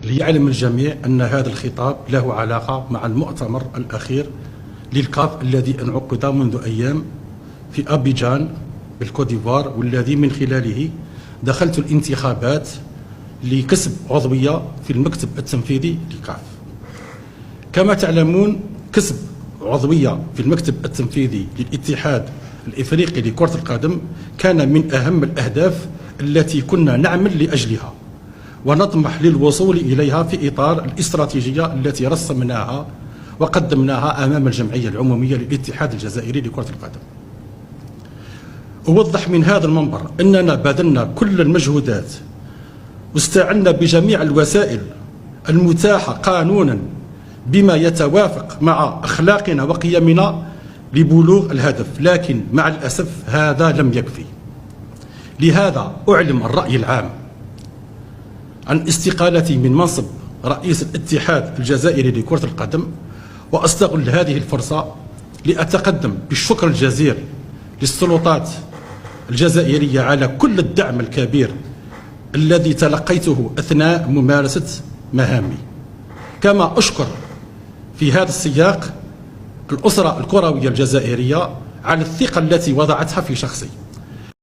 ليعلم الجميع أن هذا الخطاب له علاقة مع المؤتمر الأخير للكاف الذي انعقد منذ أيام في أبيجان بالكوت ديفوار، والذي من خلاله دخلت الانتخابات لكسب عضوية في المكتب التنفيذي للكاف. كما تعلمون، كسب عضوية في المكتب التنفيذي للاتحاد الإفريقي لكرة القدم كان من أهم الأهداف التي كنا نعمل لأجلها ونطمح للوصول إليها في إطار الاستراتيجية التي رسمناها وقدمناها أمام الجمعية العمومية للاتحاد الجزائري لكرة القدم. أوضح من هذا المنبر أننا بذلنا كل المجهودات واستعنا بجميع الوسائل المتاحة قانونا بما يتوافق مع أخلاقنا وقيمنا لبلوغ الهدف، لكن مع الأسف هذا لم يكفي. لهذا أعلم الرأي العام عن استقالتي من منصب رئيس الاتحاد الجزائري لكرة القدم، وأستغل هذه الفرصة لأتقدم بالشكر الجزيل للسلطات الجزائرية على كل الدعم الكبير الذي تلقيته أثناء ممارسة مهامي. كما أشكر في هذا السياق الأسرة الكروية الجزائرية على الثقة التي وضعتها في شخصي.